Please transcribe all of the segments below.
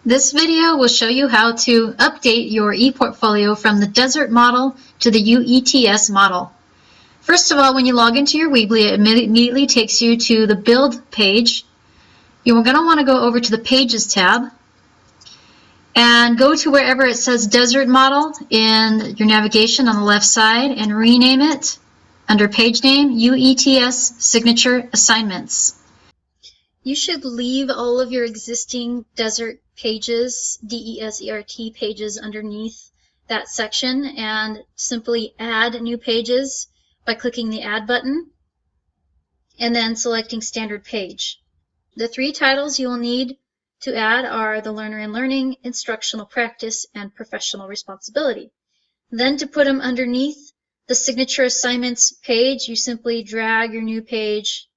This video will show you how to update your ePortfolio from the Desert model to the UETS model. First of all, when you log into your Weebly, it immediately takes you to the Build page. You're going to want to go over to the Pages tab and go to wherever it says Desert model in your navigation on the left side and rename it under page name UETS Signature Assignments. You should leave all of your existing Desert pages, DESERT pages, underneath that section and simply add new pages by clicking the Add button and then selecting Standard Page. The three titles you will need to add are the Learner and Learning, Instructional Practice, and Professional Responsibility. Then to put them underneath the Signature Assignments page, you simply drag your new page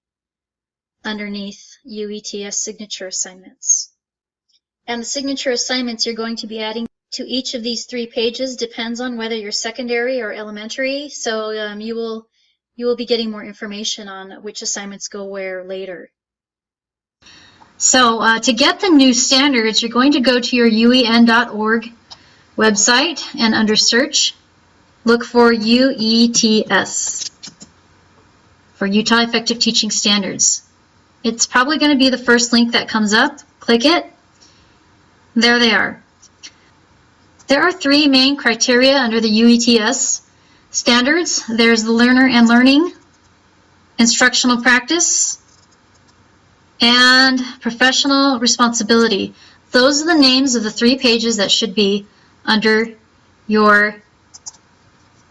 underneath UETS Signature Assignments. And the signature assignments you're going to be adding to each of these three pages depends on whether you're secondary or elementary, so you will be getting more information on which assignments go where later. So to get the new standards, you're going to go to your UEN.org website and under search, look for UETS, for Utah Effective Teaching Standards. It's probably going to be the first link that comes up. Click it. There they are. There are three main criteria under the UETS standards. There's the Learner and Learning, Instructional Practice, and Professional Responsibility. Those are the names of the three pages that should be under your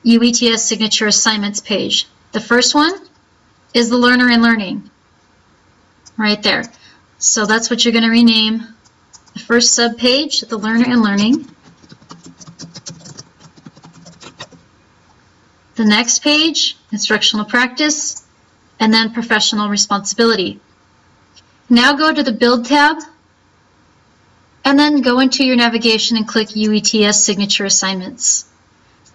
UETS Signature Assignments page. The first one is the Learner and Learning, right there. So that's what you're going to rename the first subpage, the Learner and Learning. The next page, Instructional Practice, and then Professional Responsibility. Now go to the Build tab, and then go into your navigation and click UETS Signature Assignments.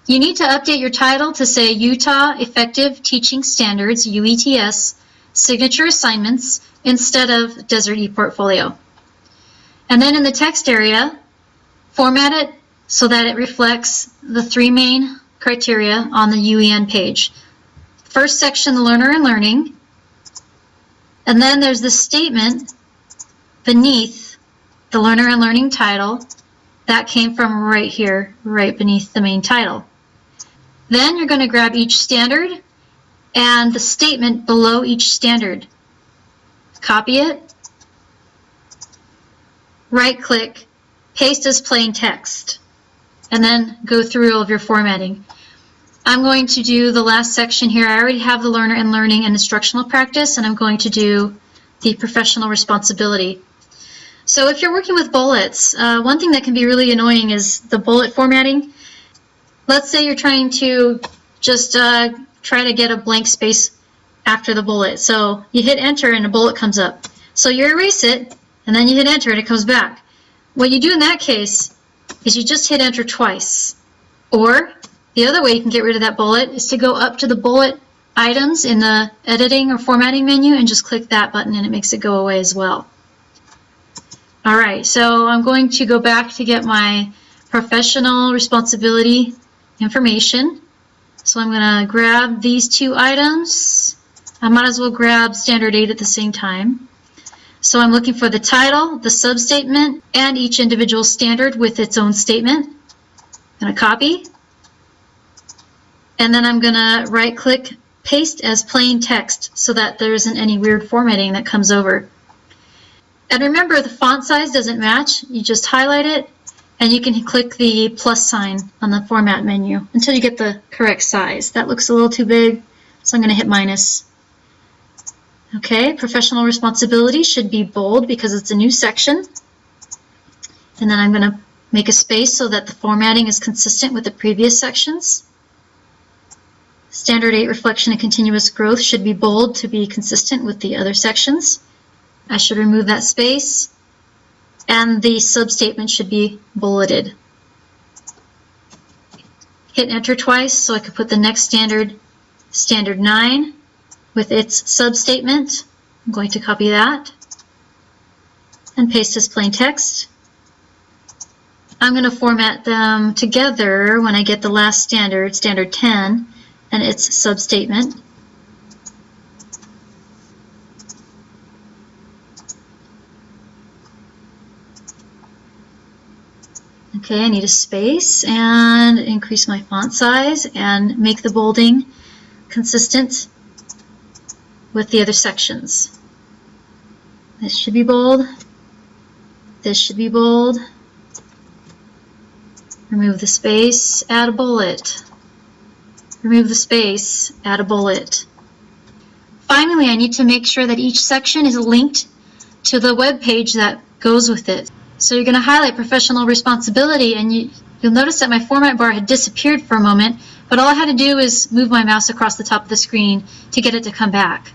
You need to update your title to say Utah Effective Teaching Standards, UETS, Signature Assignments, instead of Desert ePortfolio. And then in the text area, format it so that it reflects the three main criteria on the UEN page. First section, the Learner and Learning, and then there's the statement beneath the Learner and Learning title. That came from right here, right beneath the main title. Then you're going to grab each standard and the statement below each standard. Copy it, right-click, paste as plain text, and then go through all of your formatting. I'm going to do the last section here. I already have the Learner and Learning and Instructional Practice, and I'm going to do the Professional Responsibility. So if you're working with bullets, one thing that can be really annoying is the bullet formatting. Let's say you're trying to just try to get a blank space after the bullet. So you hit enter and a bullet comes up. So you erase it and then you hit enter and it comes back. What you do in that case is you just hit enter twice. Or the other way you can get rid of that bullet is to go up to the bullet items in the editing or formatting menu and just click that button and it makes it go away as well. Alright, so I'm going to go back to get my professional responsibility information. So I'm going to grab these two items. I might as well grab Standard 8 at the same time. So I'm looking for the title, the substatement, and each individual standard with its own statement. I'm going to copy. And then I'm going to right-click, paste as plain text so that there isn't any weird formatting that comes over. And remember, the font size doesn't match. You just highlight it, and you can click the plus sign on the format menu until you get the correct size. That looks a little too big, so I'm going to hit minus. Okay, Professional Responsibility should be bold because it's a new section. And then I'm going to make a space so that the formatting is consistent with the previous sections. Standard 8 Reflection and Continuous Growth should be bold to be consistent with the other sections. I should remove that space. And the substatement should be bulleted. Hit enter twice so I could put the next standard, Standard 9, with its substatement. I'm going to copy that and paste as plain text. I'm going to format them together when I get the last standard, standard 10, and its substatement. Okay, I need a space and increase my font size and make the bolding consistent with the other sections. This should be bold. This should be bold. Remove the space, add a bullet. Remove the space, add a bullet. Finally, I need to make sure that each section is linked to the web page that goes with it. So you're going to highlight professional responsibility, and you'll notice that my format bar had disappeared for a moment, but all I had to do is move my mouse across the top of the screen to get it to come back.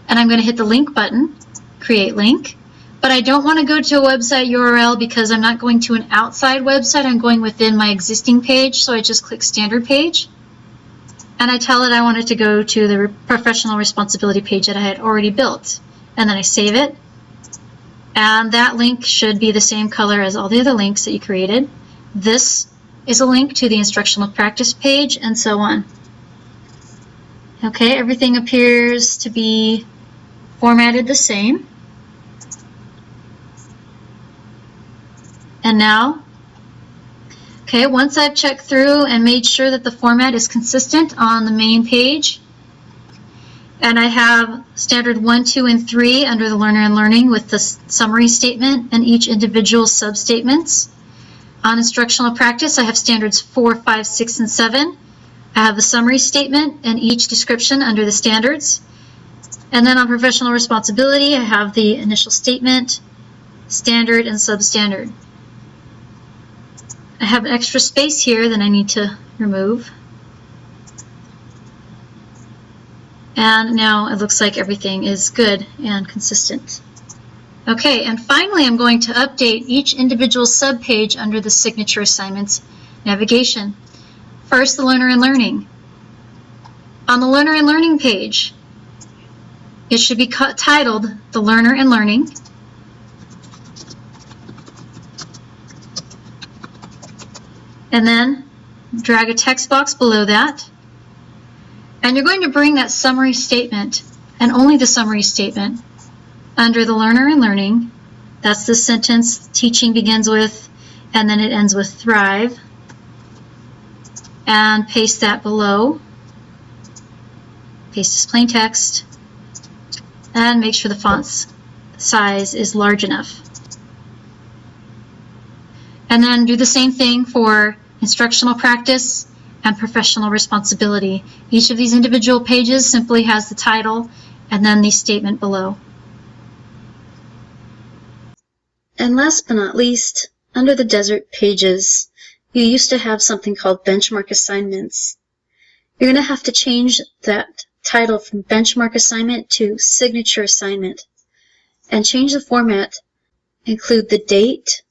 And I'm going to hit the link button, create link, but I don't want to go to a website URL because I'm not going to an outside website, I'm going within my existing page, so I just click standard page. And I tell it I want it to go to the professional responsibility page that I had already built. And then I save it. And that link should be the same color as all the other links that you created. This is a link to the instructional practice page, and so on. Okay, everything appears to be formatted the same. And now, okay, once I've checked through and made sure that the format is consistent on the main page, and I have standard 1, 2, and 3 under the Learner and Learning with the summary statement and each individual substatements. On instructional practice, I have standards 4, 5, 6, and 7. I have the summary statement and each description under the standards. And then on professional responsibility, I have the initial statement, standard, and substandard. I have an extra space here that I need to remove. And now it looks like everything is good and consistent. Okay, and finally I'm going to update each individual subpage under the signature assignments navigation. First, the Learner and Learning. On the Learner and Learning page, it should be titled the Learner and Learning. And then drag a text box below that. And you're going to bring that summary statement, and only the summary statement, under the Learner and Learning. That's the sentence teaching begins with, and then it ends with thrive. And paste that below. Paste as plain text. And make sure the font size is large enough. And then do the same thing for instructional practice and professional responsibility. Each of these individual pages simply has the title and then the statement below. And last but not least, under the Desert pages, you used to have something called benchmark assignments. You're going to have to change that title from benchmark assignment to signature assignment and change the format. Include the date,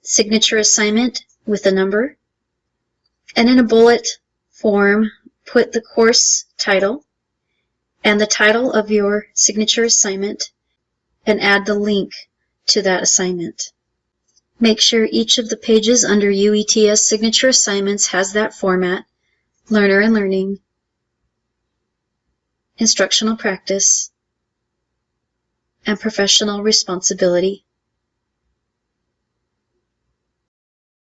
signature assignment with a number, and in a bullet form, put the course title and the title of your signature assignment and add the link to that assignment. Make sure each of the pages under UETS signature assignments has that format: Learner and Learning, Instructional Practice, and Professional Responsibility.